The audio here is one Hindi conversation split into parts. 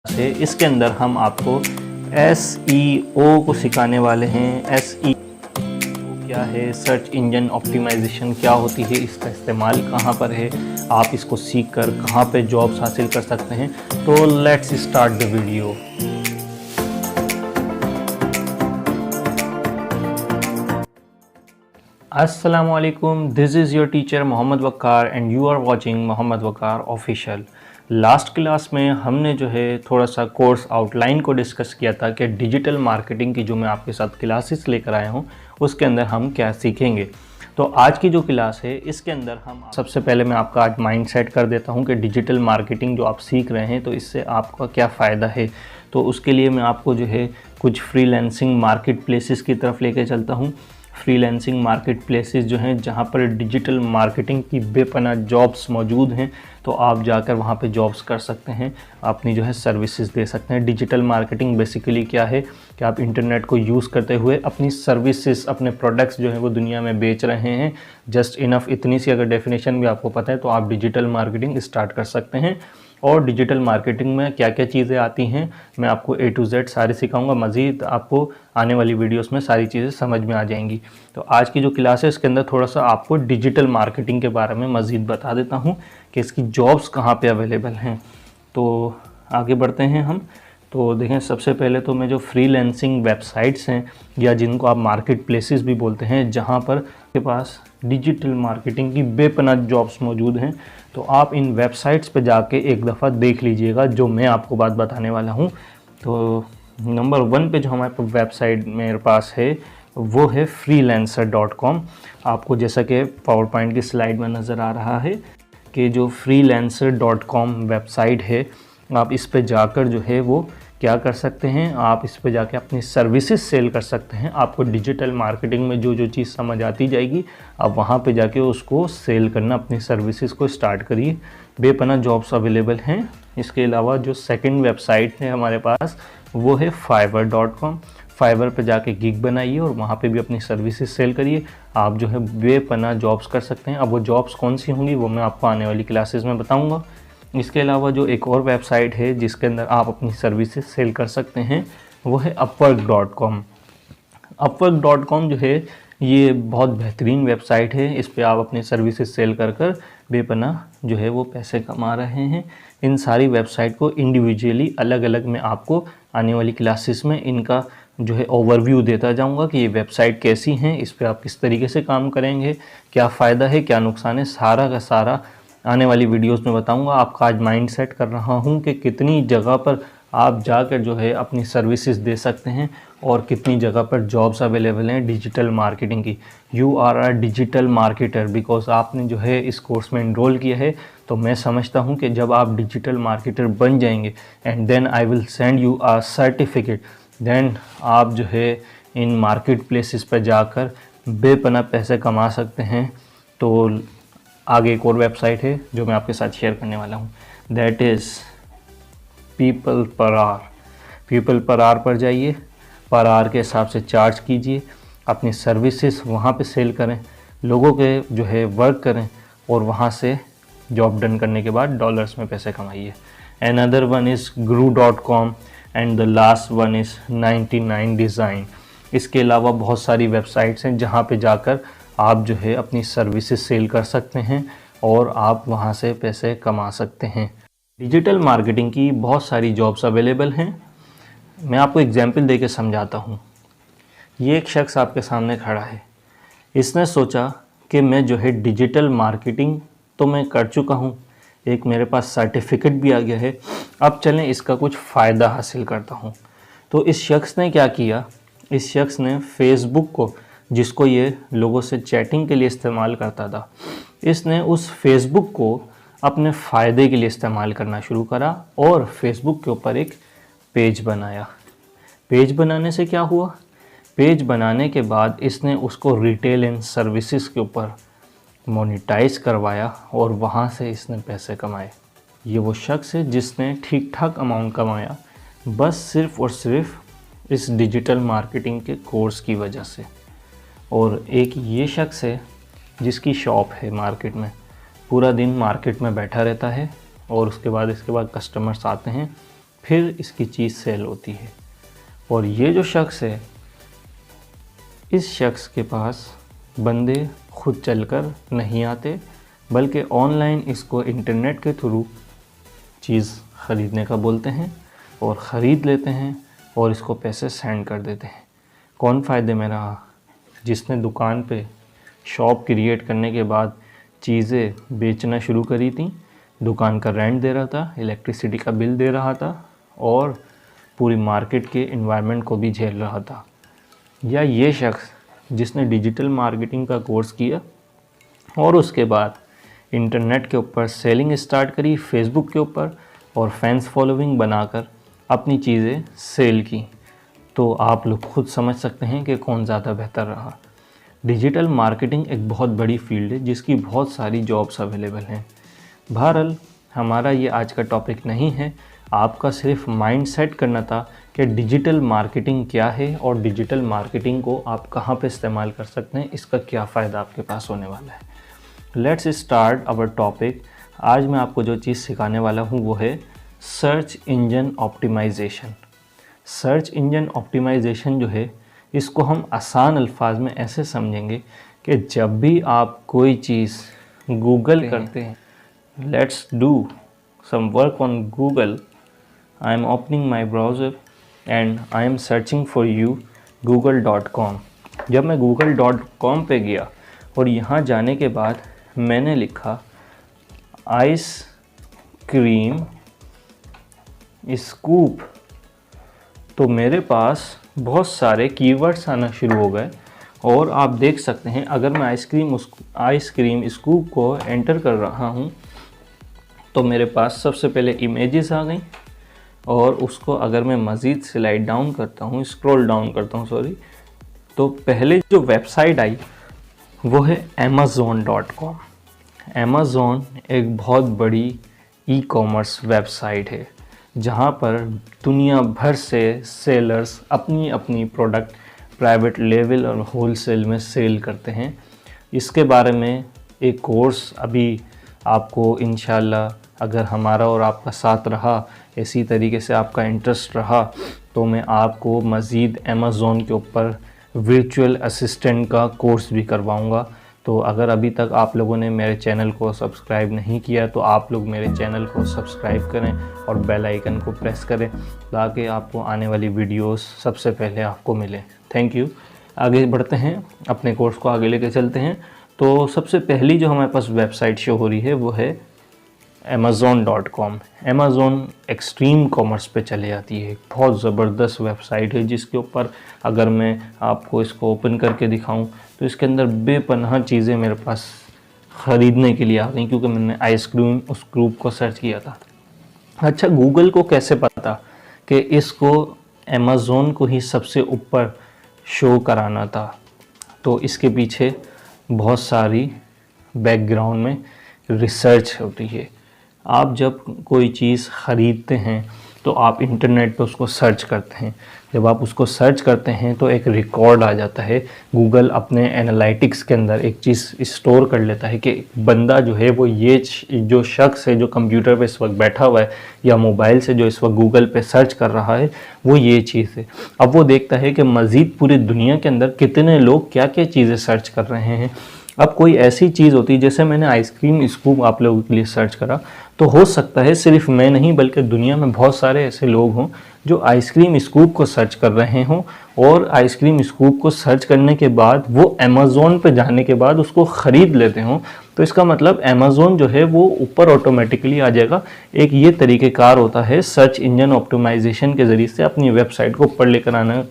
से इसके अंदर हम आपको SEO को सिखाने वाले हैं। SEO क्या है, सर्च इंजन ऑप्टिमाइजेशन क्या होती है, इसका इस्तेमाल कहाँ पर है, आप इसको सीख कर कहाँ पे जॉब्स हासिल कर सकते हैं। तो लेट्स स्टार्ट द वीडियो। अस्सलाम वालेकुम, this is your teacher Mohammad Waqar and you are watching Mohammad Waqar official. Last class में हमने जो है थोड़ा सा कोर्स आउटलाइन को डिस्कस किया था कि डिजिटल मार्केटिंग की जो मैं आपके साथ क्लासेस लेकर आया हूँ उसके अंदर हम क्या सीखेंगे। तो आज की जो क्लास है इसके अंदर हम सबसे पहले मैं आपका आज माइंड सेट कर देता हूँ कि डिजिटल मार्केटिंग जो आप सीख रहे हैं तो इससे आपका क्या फ़ायदा है। तो उसके लिए मैं आपको जो है कुछ फ्रीलांसिंग मार्केट प्लेसेस की तरफ लेके चलता हूँ। फ्रीलांसिंग मार्केट प्लेसेस जो हैं जहाँ पर डिजिटल मार्केटिंग की बेपनाह जॉब्स मौजूद हैं, तो आप जाकर वहाँ पे जॉब्स कर सकते हैं, अपनी जो है सर्विसेज दे सकते हैं। डिजिटल मार्केटिंग बेसिकली क्या है कि आप इंटरनेट को यूज़ करते हुए अपनी सर्विसेज, अपने प्रोडक्ट्स जो है वो दुनिया में बेच रहे हैं। जस्ट इनफ इतनी सी अगर डेफिनेशन भी आपको पता है तो आप डिजिटल मार्केटिंग स्टार्ट कर सकते हैं। और डिजिटल मार्केटिंग में क्या क्या चीज़ें आती हैं मैं आपको A to Z सारी सिखाऊंगा। मज़ीद आपको आने वाली वीडियोस में सारी चीज़ें समझ में आ जाएंगी। तो आज की जो क्लास है इसके अंदर थोड़ा सा आपको डिजिटल मार्केटिंग के बारे में मज़ीद बता देता हूँ कि इसकी जॉब्स कहाँ पे अवेलेबल हैं। तो आगे बढ़ते हैं हम। तो देखें, सबसे पहले तो मैं जो फ्रीलांसिंग वेबसाइट्स हैं या जिनको आप मार्केट प्लेसेस भी बोलते हैं, जहाँ पर के पास डिजिटल मार्केटिंग की बेपनाह जॉब्स मौजूद हैं, तो आप इन वेबसाइट्स पे जाके एक दफ़ा देख लीजिएगा जो मैं आपको बात बताने वाला हूँ। तो नंबर 1 पे जो हमारे वेबसाइट मेरे पास है वो है freelancer.com। आपको जैसा कि पावर पॉइंट की स्लाइड में नज़र आ रहा है कि जो freelancer.com वेबसाइट है, आप इस पे जाकर जो है वो क्या कर सकते हैं, आप इस पे जाके अपनी सर्विसेज सेल कर सकते हैं। आपको डिजिटल मार्केटिंग में जो जो चीज़ समझ आती जाएगी आप वहाँ पे जाके उसको सेल करना, अपनी सर्विसेज को स्टार्ट करिए। बेपनाह जॉब्स अवेलेबल हैं। इसके अलावा जो सेकंड वेबसाइट है हमारे पास वो है fiverr.com। फाइवर पे जाके गिग बनाइए और वहाँ पे भी अपनी सर्विसेज सेल करिए। आप जो है बेपनाह जॉब्स कर सकते हैं। अब वो जॉब्स कौन सी होंगी वो मैं आपको आने वाली क्लासेस में बताऊँगा। इसके अलावा जो एक और वेबसाइट है जिसके अंदर आप अपनी सर्विसेज सेल कर सकते हैं वो है upwork.com। upwork.com जो है ये बहुत बेहतरीन वेबसाइट है। इस पे आप अपनी सर्विसेज सेल कर कर बेपनाह जो है वो पैसे कमा रहे हैं। इन सारी वेबसाइट को इंडिविजुअली अलग अलग मैं आपको आने वाली क्लासेस में इनका जो है ओवरव्यू देता जाऊंगा कि ये वेबसाइट कैसी हैं, इस पे आप किस तरीके से काम करेंगे, क्या फ़ायदा है क्या नुकसान है, सारा का सारा आने वाली वीडियोस में बताऊंगा। आपका आज माइंड सेट कर रहा हूं कि कितनी जगह पर आप जाकर जो है अपनी सर्विसेज दे सकते हैं और कितनी जगह पर जॉब्स अवेलेबल हैं डिजिटल मार्केटिंग की। You are a digital marketer because आपने जो है इस कोर्स में इनरोल किया है। तो मैं समझता हूं कि जब आप डिजिटल मार्केटर बन जाएंगे and then I will send you a certificate, then आप जो है इन मार्केट प्लेसेस पर जाकर बेपनाह पैसे कमा सकते हैं। तो आगे एक और वेबसाइट है जो मैं आपके साथ शेयर करने वाला हूँ, that is people per hour. People per hour पर जाइए, पर आवर के हिसाब से चार्ज कीजिए, अपनी सर्विसेज वहाँ पे सेल करें, लोगों के जो है वर्क करें और वहाँ से जॉब डन करने के बाद डॉलर्स में पैसे कमाइए। Another one is gru.com and the last one is 99 design. इसके अलावा बहुत सारी वेबसाइट्स हैं जहाँ पे जाकर आप जो है अपनी सर्विसेज सेल कर सकते हैं और आप वहाँ से पैसे कमा सकते हैं। डिजिटल मार्केटिंग की बहुत सारी जॉब्स अवेलेबल हैं। मैं आपको एग्जांपल देके समझाता हूँ। ये एक शख्स आपके सामने खड़ा है, इसने सोचा कि मैं जो है डिजिटल मार्केटिंग तो मैं कर चुका हूँ, एक मेरे पास सर्टिफिकेट भी आ गया है, अब चलें इसका कुछ फ़ायदा हासिल करता हूँ। तो इस शख्स ने क्या किया, इस शख्स ने फेसबुक को, जिसको ये लोगों से चैटिंग के लिए इस्तेमाल करता था, इसने उस फेसबुक को अपने फ़ायदे के लिए इस्तेमाल करना शुरू करा और फेसबुक के ऊपर एक पेज बनाया। पेज बनाने से क्या हुआ, पेज बनाने के बाद इसने उसको रिटेल एंड सर्विसेज के ऊपर मोनेटाइज करवाया और वहाँ से इसने पैसे कमाए। ये वो शख्स है जिसने ठीक ठाक अमाउंट कमाया बस सिर्फ़ और सिर्फ इस डिजिटल मार्केटिंग के कोर्स की वजह से। और एक ये शख्स है जिसकी शॉप है मार्केट में, पूरा दिन मार्केट में बैठा रहता है और इसके बाद कस्टमर्स आते हैं फिर इसकी चीज़ सेल होती है। और ये जो शख्स है, इस शख्स के पास बंदे खुद चलकर नहीं आते, बल्कि ऑनलाइन इसको इंटरनेट के थ्रू चीज़ ख़रीदने का बोलते हैं और ख़रीद लेते हैं और इसको पैसे सेंड कर देते हैं। कौन फ़ायदे में रहा? जिसने दुकान पे शॉप क्रिएट करने के बाद चीज़ें बेचना शुरू करी थी, दुकान का रेंट दे रहा था, इलेक्ट्रिसिटी का बिल दे रहा था और पूरी मार्केट के एनवायरनमेंट को भी झेल रहा था। या ये शख्स जिसने डिजिटल मार्केटिंग का कोर्स किया और उसके बाद इंटरनेट के ऊपर सेलिंग स्टार्ट करी, फेसबुक के ऊपर, और फैंस फॉलोइंग बनाकर अपनी चीज़ें सेल की। तो आप लोग खुद समझ सकते हैं कि कौन ज़्यादा बेहतर रहा। डिजिटल मार्केटिंग एक बहुत बड़ी फील्ड है जिसकी बहुत सारी जॉब्स अवेलेबल हैं। बहरहाल हमारा ये आज का टॉपिक नहीं है, आपका सिर्फ माइंड सेट करना था कि डिजिटल मार्केटिंग क्या है और डिजिटल मार्केटिंग को आप कहाँ पे इस्तेमाल कर सकते हैं, इसका क्या फ़ायदा आपके पास होने वाला है। Let's start our topic. आज मैं आपको जो चीज़ सिखाने वाला हूँ वो है search engine optimisation. Search engine optimisation जो है, इसको हम आसान अल्फाज में ऐसे समझेंगे कि जब भी आप कोई चीज़ गूगल करते हैं, let's do some work on Google. I am opening my browser and I am searching for you google.com। जब मैं google.com पे गया और यहाँ जाने के बाद मैंने लिखा आइस क्रीम स्कूप, तो मेरे पास बहुत सारे कीवर्ड्स आना शुरू हो गए। और आप देख सकते हैं, अगर मैं आइसक्रीम स्कूप को एंटर कर रहा हूँ तो मेरे पास सबसे पहले इमेजेस आ गई, और उसको अगर मैं मज़ीद स्लाइड डाउन करता हूँ, स्क्रॉल डाउन करता हूँ सॉरी, तो पहले जो वेबसाइट आई वो है amazon.com। अमेज़ॉन एक बहुत बड़ी ई कॉमर्स वेबसाइट है जहाँ पर दुनिया भर से सेलर्स अपनी अपनी प्रोडक्ट प्राइवेट लेवल और होलसेल में सेल करते हैं। इसके बारे में एक कोर्स अभी आपको इंशाल्लाह, अगर हमारा और आपका साथ रहा, इसी तरीके से आपका इंटरेस्ट रहा, तो मैं आपको मज़ीद अमेज़ॉन के ऊपर वर्चुअल असिस्टेंट का कोर्स भी करवाऊंगा। तो अगर अभी तक आप लोगों ने मेरे चैनल को सब्सक्राइब नहीं किया तो आप लोग मेरे चैनल को सब्सक्राइब करें और बेल आइकन को प्रेस करें ताकि आपको आने वाली वीडियोस सबसे पहले आपको मिले। Thank you. आगे बढ़ते हैं, अपने कोर्स को आगे लेके चलते हैं। तो सबसे पहली जो हमारे पास वेबसाइट शो हो रही है वो है amazon.com। अमेज़ॉन एक्सट्रीम कॉमर्स पे चले जाती है, बहुत ज़बरदस्त वेबसाइट है जिसके ऊपर अगर मैं आपको इसको ओपन करके दिखाऊं तो इसके अंदर बेपनाह चीज़ें मेरे पास ख़रीदने के लिए आ गई, क्योंकि मैंने आइसक्रीम उस ग्रुप को सर्च किया था। अच्छा, गूगल को कैसे पता कि इसको अमेज़ॉन को ही सबसे ऊपर शो कराना था? तो इसके पीछे बहुत सारी बैकग्राउंड में रिसर्च होती है। आप जब कोई चीज़ ख़रीदते हैं तो आप इंटरनेट पर उसको सर्च करते हैं। जब आप उसको सर्च करते हैं तो एक रिकॉर्ड आ जाता है। गूगल अपने एनालिटिक्स के अंदर एक चीज़ स्टोर कर लेता है कि बंदा जो है वो ये जो शख्स है जो कंप्यूटर पे इस वक्त बैठा हुआ है या मोबाइल से जो इस वक्त गूगल पे सर्च कर रहा है वो ये चीज़ है। अब वो देखता है कि मज़ीद पूरी दुनिया के अंदर कितने लोग क्या क्या चीज़ें सर्च कर रहे हैं। अब कोई ऐसी चीज़ होती है, जैसे मैंने आइसक्रीम स्कूप आप लोगों के लिए सर्च करा, तो हो सकता है सिर्फ मैं नहीं बल्कि दुनिया में बहुत सारे ऐसे लोग हों जो आइसक्रीम स्कूप को सर्च कर रहे हों, और आइसक्रीम स्कूप को सर्च करने के बाद वो अमेज़ॉन पे जाने के बाद उसको ख़रीद लेते हों। तो इसका मतलब अमेज़ॉन जो है वो ऊपर ऑटोमेटिकली आ जाएगा। एक ये तरीक़ेकार होता है सर्च इंजन ऑप्टिमाइजेशन के ज़रिए से अपनी वेबसाइट को ऊपर लेकर आना।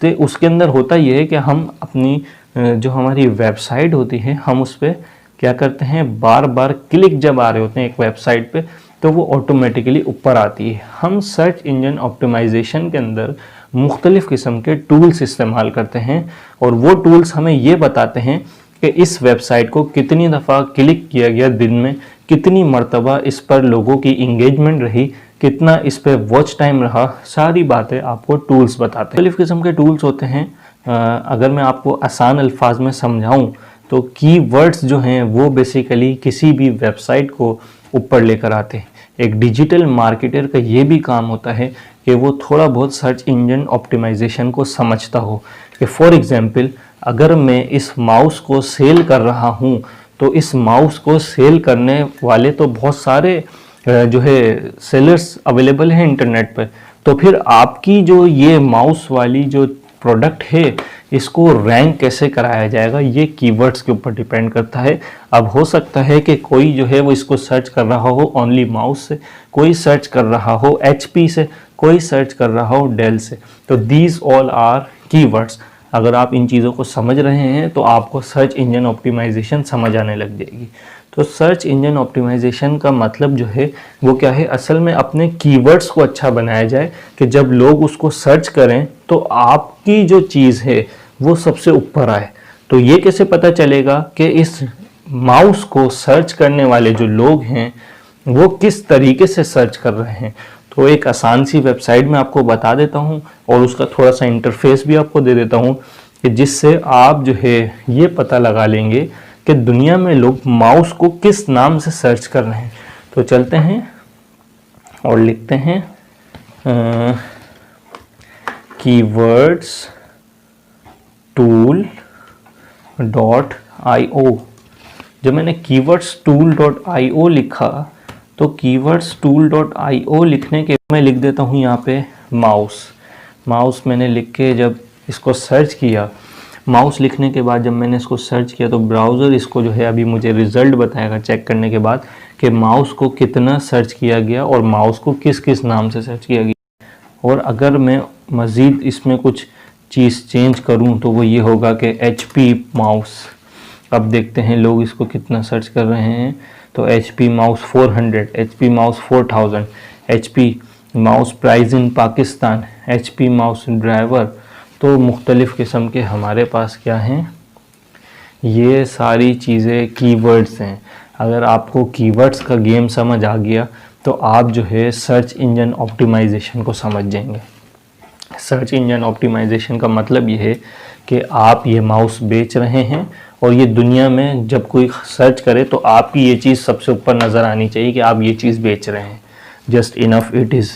तो उसके अंदर होता ये है कि हम अपनी जो हमारी वेबसाइट होती है हम उस पर क्या करते हैं, बार बार क्लिक जब आ रहे होते हैं एक वेबसाइट पे तो वो ऑटोमेटिकली ऊपर आती है। हम सर्च इंजन ऑप्टिमाइजेशन के अंदर मुख्तलिफ़ किस्म के टूल्स इस्तेमाल करते हैं और वो टूल्स हमें ये बताते हैं कि इस वेबसाइट को कितनी दफ़ा क्लिक किया गया दिन में, कितनी मरतबा इस पर लोगों की इंगेजमेंट रही, कितना इस पर वॉच टाइम रहा, सारी बातें आपको टूल्स बताते हैं। मुख्तलिफ़ किस्म के टूल्स होते हैं। अगर मैं आपको आसान अल्फाज में समझाऊं तो कीवर्ड्स जो हैं वो बेसिकली किसी भी वेबसाइट को ऊपर लेकर आते हैं। एक डिजिटल मार्केटर का ये भी काम होता है कि वो थोड़ा बहुत सर्च इंजन ऑप्टिमाइजेशन को समझता हो। कि फॉर एग्जांपल अगर मैं इस माउस को सेल कर रहा हूँ तो इस माउस को सेल करने वाले तो बहुत सारे जो है सेलर्स अवेलेबल हैं इंटरनेट पर, तो फिर आपकी जो ये माउस वाली जो प्रोडक्ट है इसको रैंक कैसे कराया जाएगा, ये कीवर्ड्स के ऊपर डिपेंड करता है। अब हो सकता है कि कोई जो है वो इसको सर्च कर रहा हो ओनली माउस से, कोई सर्च कर रहा हो HP से, कोई सर्च कर रहा हो डेल से। तो दीज ऑल आर कीवर्ड्स। अगर आप इन चीज़ों को समझ रहे हैं तो आपको सर्च इंजन ऑप्टिमाइजेशन समझ आने लग जाएगी। तो सर्च इंजन ऑप्टिमाइजेशन का मतलब जो है वो क्या है, असल में अपने कीवर्ड्स को अच्छा बनाया जाए कि जब लोग उसको सर्च करें तो आपकी जो चीज़ है वो सबसे ऊपर आए। तो ये कैसे पता चलेगा कि इस माउस को सर्च करने वाले जो लोग हैं वो किस तरीके से सर्च कर रहे हैं। तो एक आसान सी वेबसाइट में आपको बता देता हूँ और उसका थोड़ा सा इंटरफेस भी आपको दे देता हूँ कि जिससे आप जो है ये पता लगा लेंगे कि दुनिया में लोग माउस को किस नाम से सर्च कर रहे हैं। तो चलते हैं और लिखते हैं कीवर्ड्स टूल .io। जब मैंने कीवर्ड्स टूल .io लिखा तो कीवर्ड्स टूल .io लिखने के मैं लिख देता हूँ यहाँ पे माउस मैंने लिख के जब इसको सर्च किया, माउस लिखने के बाद जब मैंने इसको सर्च किया तो ब्राउज़र इसको जो है अभी मुझे रिज़ल्ट बताएगा चेक करने के बाद कि माउस को कितना सर्च किया गया और माउस को किस किस नाम से सर्च किया गया। और अगर मैं मज़ीद इसमें कुछ चीज़ चेंज करूं तो वो ये होगा कि HP माउस, अब देखते हैं लोग इसको कितना सर्च कर रहे हैं। तो HP mouse 400, HP mouse 4000, HP mouse price in Pakistan, HP mouse driver. तो मुख्तलिफ़ किस्म के हमारे पास क्या हैं, ये सारी चीज़ें कीवर्ड्स हैं। अगर आपको कीवर्ड्स का गेम समझ आ गया तो आप जो है सर्च इंजन ऑप्टिमाइजेशन को समझ जाएंगे। सर्च इंजन ऑप्टिमाइजेशन का मतलब ये है कि आप ये माउस बेच रहे हैं और ये दुनिया में जब कोई सर्च करे तो आपकी ये चीज़ सबसे ऊपर नज़र आनी चाहिए कि आप ये चीज़ बेच रहे हैं। Just enough it is.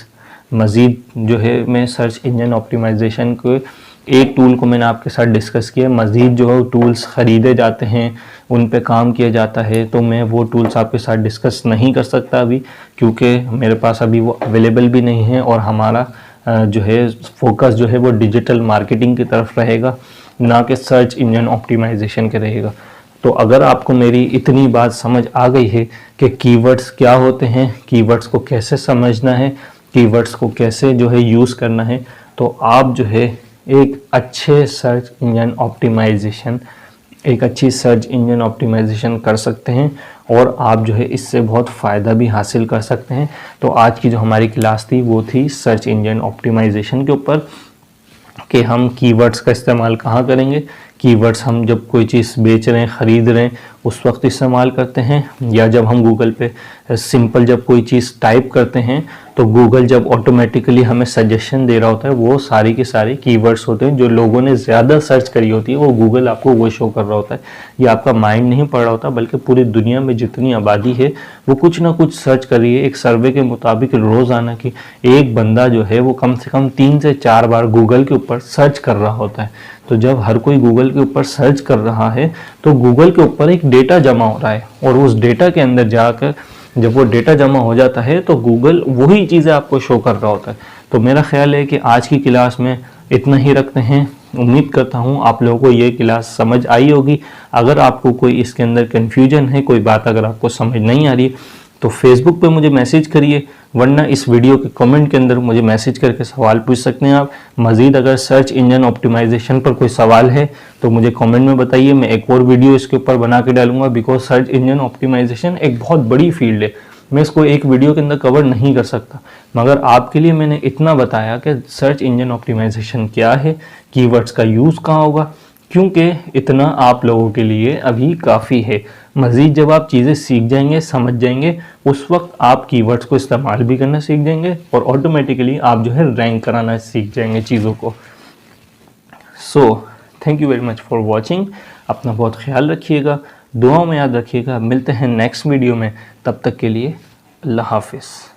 मज़ीद जो है मैं सर्च इंजन ऑप्टिमाइजेशन को एक टूल को मैंने आपके साथ डिस्कस किया, मज़ीद जो टूल्स ख़रीदे जाते हैं उन पे काम किया जाता है, तो मैं वो टूल्स आपके साथ डिस्कस नहीं कर सकता अभी, क्योंकि मेरे पास अभी वो अवेलेबल भी नहीं है और हमारा जो है फोकस जो है वो डिजिटल मार्केटिंग की तरफ रहेगा, ना कि सर्च इंजन ऑप्टिमाइजेशन के रहेगा। तो अगर आपको मेरी इतनी बात समझ आ गई है कि कीवर्ड्स क्या होते हैं, कीवर्ड्स को कैसे समझना है, कीवर्ड्स को कैसे जो है यूज़ करना है, तो आप जो है एक अच्छी सर्च इंजन ऑप्टिमाइजेशन कर सकते हैं और आप जो है इससे बहुत फ़ायदा भी हासिल कर सकते हैं। तो आज की जो हमारी क्लास थी वो थी सर्च इंजन ऑप्टिमाइजेशन के ऊपर कि हम कीवर्ड्स का इस्तेमाल कहाँ करेंगे। कीवर्ड्स हम जब कोई चीज़ बेच रहे हैं, ख़रीद रहे हैं, उस वक्त इस्तेमाल करते हैं, या जब हम गूगल पे सिंपल जब कोई चीज़ टाइप करते हैं तो गूगल जब ऑटोमेटिकली हमें सजेशन दे रहा होता है, वो सारी के सारे कीवर्ड्स होते हैं जो लोगों ने ज़्यादा सर्च करी होती है, वो गूगल आपको वो शो कर रहा होता है। ये आपका माइंड नहीं पढ़ रहा होता, बल्कि पूरी दुनिया में जितनी आबादी है वो कुछ ना कुछ सर्च कर रही है। एक सर्वे के मुताबिक रोज़ाना की एक बंदा जो है वो कम से कम 3 से 4 बार गूगल के ऊपर सर्च कर रहा होता है। तो जब हर कोई गूगल के ऊपर सर्च कर रहा है तो गूगल के ऊपर एक डेटा जमा हो रहा है, और उस डेटा के अंदर जाकर जब वो डेटा जमा हो जाता है तो गूगल वही चीज़ें आपको शो कर रहा होता है। तो मेरा ख्याल है कि आज की क्लास में इतना ही रखते हैं। उम्मीद करता हूँ आप लोगों को ये क्लास समझ आई होगी। अगर आपको कोई इसके अंदर कन्फ्यूजन है, कोई बात अगर आपको समझ नहीं आ रही तो फेसबुक पे मुझे मैसेज करिए, वरना इस वीडियो के कमेंट के अंदर मुझे मैसेज करके सवाल पूछ सकते हैं आप। मज़ीद अगर सर्च इंजन ऑप्टिमाइजेशन पर कोई सवाल है तो मुझे कमेंट में बताइए, मैं एक और वीडियो इसके ऊपर बना के डालूंगा। बिकॉज सर्च इंजन ऑप्टिमाइजेशन एक बहुत बड़ी फील्ड है, मैं इसको एक वीडियो के अंदर कवर नहीं कर सकता, मगर आपके लिए मैंने इतना बताया कि सर्च इंजन ऑप्टिमाइजेशन क्या है, कीवर्ड्स का यूज़ कहाँ होगा, क्योंकि इतना आप लोगों के लिए अभी काफ़ी है। मज़ीद जब आप चीज़ें सीख जाएंगे, समझ जाएंगे, उस वक्त आप कीवर्ड्स को इस्तेमाल भी करना सीख जाएंगे और ऑटोमेटिकली आप जो है रैंक कराना सीख जाएंगे चीज़ों को। So thank you very much for watching. अपना बहुत ख्याल रखिएगा, दुआओं में याद रखिएगा। मिलते हैं नेक्स्ट वीडियो में, तब तक के लिए अल्लाह हाफिज़।